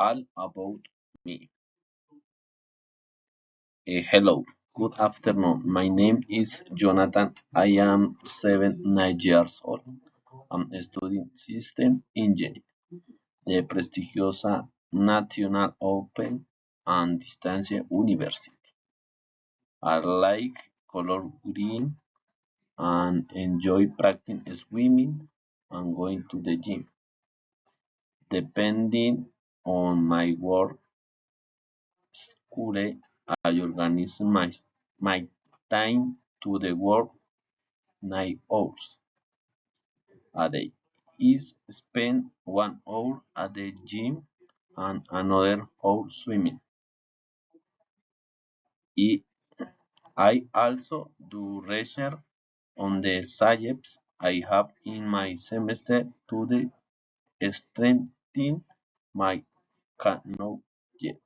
All about me. Hello, good afternoon. My name is Jonathan. I am 9 years old. I'm studying System Engineering, the prestigiosa National Open and Distance University. I like color green and enjoy practicing swimming and going to the gym. Depending on my work schedule, I organize my time to the work 9 hours a day. Is spend 1 hour at the gym and another hour swimming. I I also do research on the subjects I have in my semester to strengthen my knowledge.